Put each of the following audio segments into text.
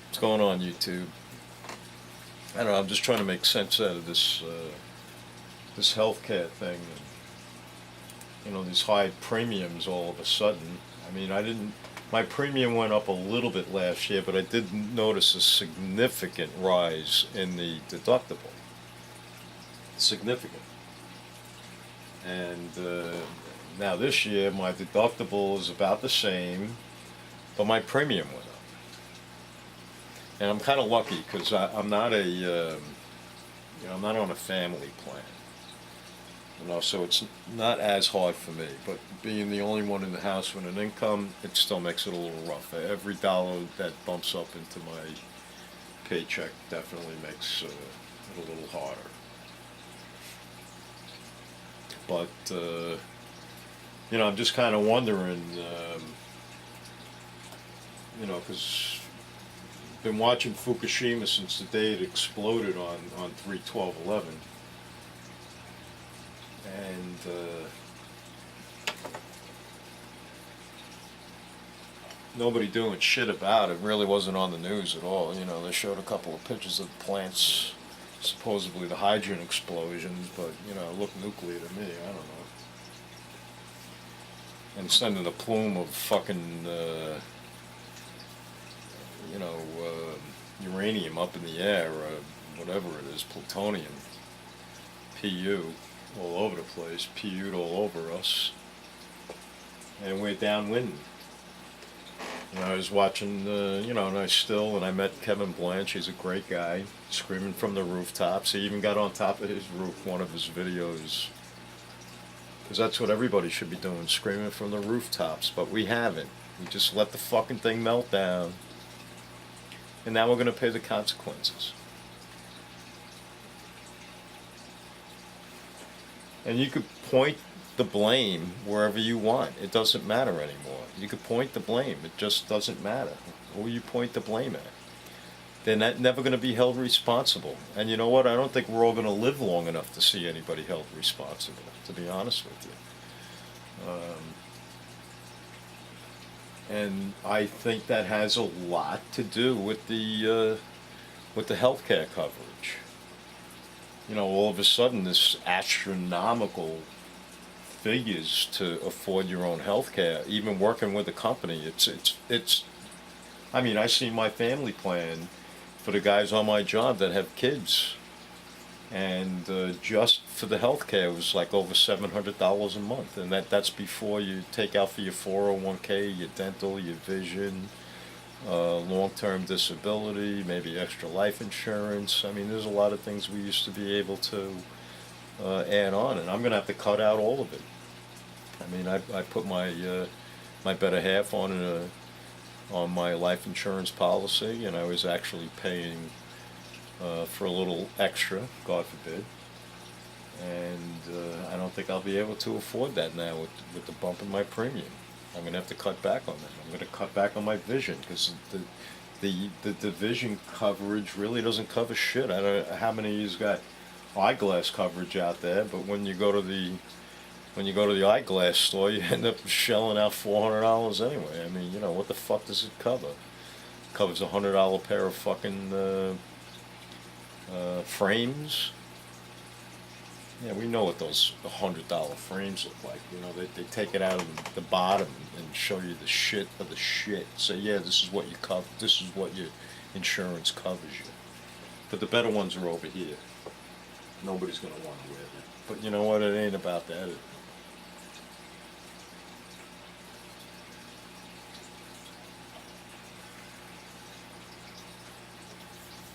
What's going on, YouTube? I don't know. I'm just trying to make sense out of this this healthcare thing. And, these high premiums all of a sudden. I mean, I didn't. My premium went up a little bit last year, but I did notice a significant rise in the deductible. Significant. And now this year, my deductible is about the same, but my premium went up. And I'm kind of lucky because I'm not I'm not on a family plan. So it's not as hard for me. But being the only one in the house with an income, it still makes it a little rough. Every dollar that bumps up into my paycheck definitely makes it a little harder. But I'm just kind of wondering, because I've been watching Fukushima since the day it exploded on 3/12/11, and nobody doing shit about it. Really wasn't on the news at all. They showed a couple of pictures of plants, supposedly the hydrogen explosions, but it looked nuclear to me. I don't know. And sending a plume of fucking uranium up in the air, whatever it is, plutonium, Pu, all over the place, Pu'd all over us, and we're downwind. I was watching, and I met Kevin Blanche. He's a great guy, screaming from the rooftops. He even got on top of his roof, one of his videos, because that's what everybody should be doing, screaming from the rooftops, but we haven't. We just let the fucking thing melt down, and now we're going to pay the consequences. And you could point the blame wherever you want. It doesn't matter anymore. You could point the blame. It just doesn't matter who you point the blame at. They're never going to be held responsible. And you know what? I don't think we're all going to live long enough to see anybody held responsible, to be honest with you. And I think that has a lot to do with the healthcare coverage. All of a sudden, this astronomical figures to afford your own healthcare, even working with a company. It's. I mean, I see my family plan for the guys on my job that have kids, and just for the healthcare it was like over $700 a month, and that's before you take out for your 401k, your dental, your vision, long-term disability, maybe extra life insurance. I mean, there's a lot of things we used to be able to add on, and I'm going to have to cut out all of it. I mean, I put my my better half on my life insurance policy, and I was actually paying for a little extra, God forbid. And I don't think I'll be able to afford that now with the bump in my premium. I'm going to have to cut back on that. I'm going to cut back on my vision, because the vision coverage really doesn't cover shit. I don't know how many of you's got eyeglass coverage out there, but when you go to the eyeglass store, you end up shelling out $400 anyway. I mean, what the fuck does it cover? It covers $100 pair of fucking frames. Yeah, we know what those $100 frames look like. They take it out of the bottom and show you the shit of the shit. Say, yeah, this is what you cover. This is what your insurance covers you. But the better ones are over here. Nobody's gonna want to wear them. But you know what? It ain't about that.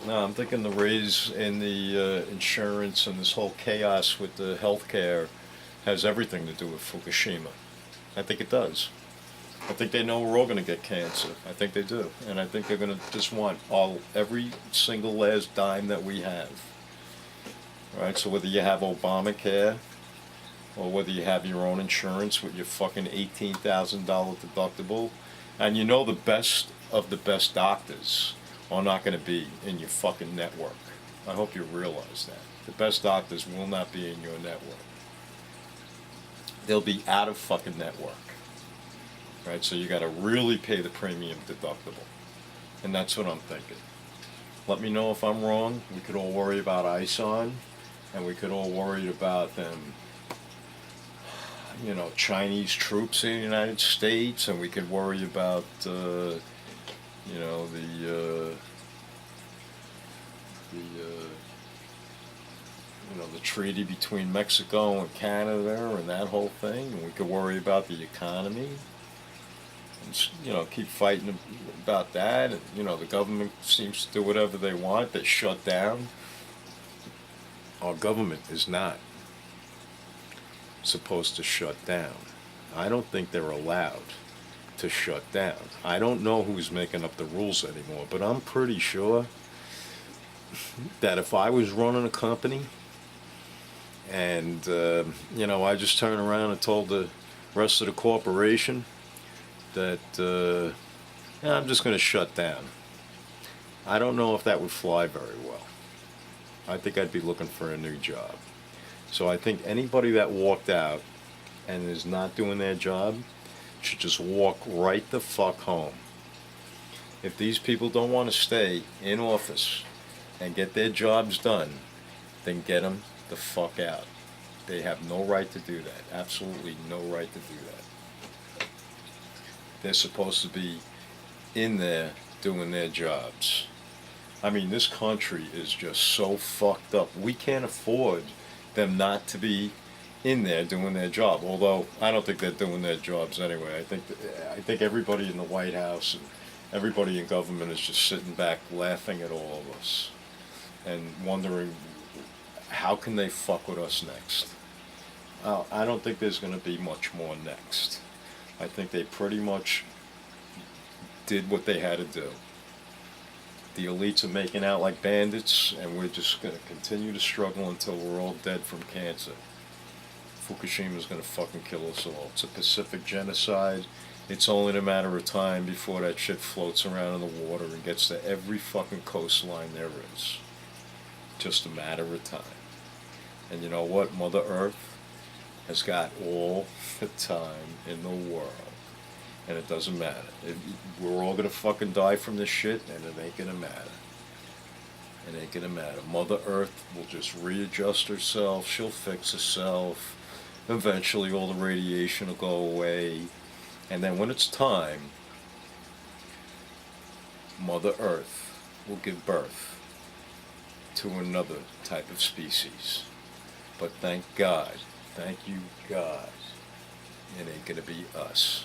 No, I'm thinking the raise in the insurance and this whole chaos with the healthcare has everything to do with Fukushima. I think it does. I think they know we're all going to get cancer. I think they do. And I think they're going to just want every single last dime that we have. All right, so whether you have Obamacare or whether you have your own insurance with your fucking $18,000 deductible, and the best of the best doctors are not going to be in your fucking network. I hope you realize that. The best doctors will not be in your network. They'll be out of fucking network. Right, so you got to really pay the premium deductible. And that's what I'm thinking. Let me know if I'm wrong. We could all worry about ISON, and we could all worry about them, Chinese troops in the United States, and we could worry about, the the treaty between Mexico and Canada and that whole thing, and we could worry about the economy, and keep fighting about that. And the government seems to do whatever they want. They shut down. Our government is not supposed to shut down. I don't think they're allowed to shut down. I don't know who's making up the rules anymore, but I'm pretty sure that if I was running a company and I just turned around and told the rest of the corporation that I'm just going to shut down, I don't know if that would fly very well. I think I'd be looking for a new job. So I think anybody that walked out and is not doing their job should just walk right the fuck home. If these people don't want to stay in office and get their jobs done, then get them the fuck out. They have no right to do that. Absolutely no right to do that. They're supposed to be in there doing their jobs. I mean, this country is just so fucked up. We can't afford them not to be in there doing their job. Although I don't think they're doing their jobs anyway. I think everybody in the White House and everybody in government is just sitting back laughing at all of us and wondering how can they fuck with us next. I don't think there's going to be much more next. I think they pretty much did what they had to do. The elites are making out like bandits, and we're just going to continue to struggle until we're all dead from cancer. Fukushima is going to fucking kill us all. It's a Pacific genocide. It's only a matter of time before that shit floats around in the water and gets to every fucking coastline there is. Just a matter of time. And you know what? Mother Earth has got all the time in the world. And it doesn't matter. We're all gonna fucking die from this shit, and it ain't gonna matter. It ain't gonna matter. Mother Earth will just readjust herself. She'll fix herself. Eventually all the radiation will go away. And then when it's time, Mother Earth will give birth to another type of species. But thank God, thank you God, it ain't gonna be us.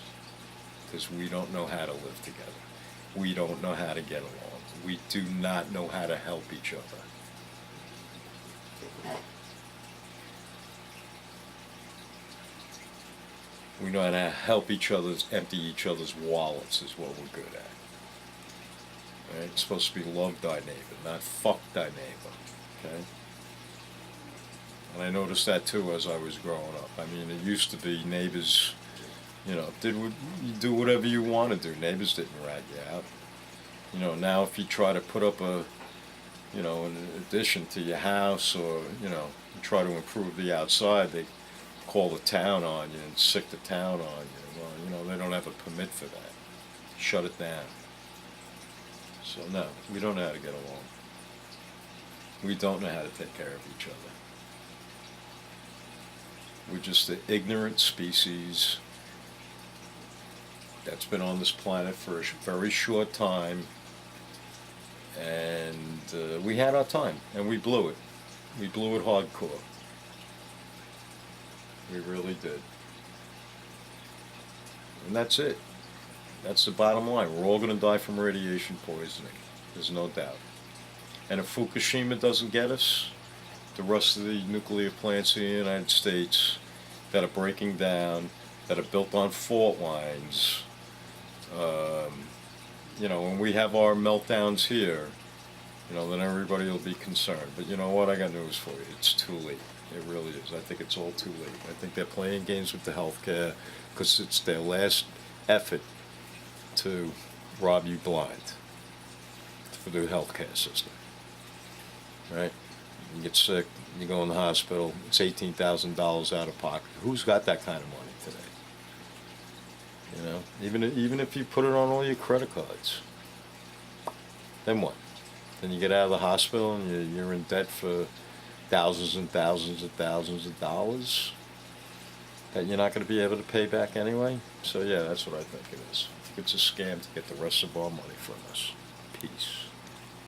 Because we don't know how to live together. We don't know how to get along. We do not know how to help each other. We know how to help each other, empty each other's wallets is what we're good at. Right? It's supposed to be love thy neighbor, not fuck thy neighbor. Okay? And I noticed that too as I was growing up. I mean, it used to be neighbors, you do whatever you want to do. Neighbors didn't rat you out. Now if you try to put up an addition to your house, or, you try to improve the outside, they call the town on you and sick the town on you. Well, they don't have a permit for that. Shut it down. So no, we don't know how to get along. We don't know how to take care of each other. We're just an ignorant species that's been on this planet for a very short time, and we had our time, and we blew it. We blew it hardcore. We really did. And that's it. That's the bottom line. We're all going to die from radiation poisoning. There's no doubt. And if Fukushima doesn't get us, the rest of the nuclear plants in the United States that are breaking down, that are built on fault lines, when we have our meltdowns here, then everybody will be concerned. But you know what? I got news for you. It's too late. It really is. I think it's all too late. I think they're playing games with the healthcare because it's their last effort to rob you blind for the healthcare system. Right? You get sick, you go in the hospital, it's $18,000 out of pocket. Who's got that kind of money today? Even if you put it on all your credit cards. Then what? Then you get out of the hospital and you're in debt for thousands and thousands and thousands of dollars that you're not going to be able to pay back anyway. So yeah, that's what I think it is. I think it's a scam to get the rest of our money from us. Peace.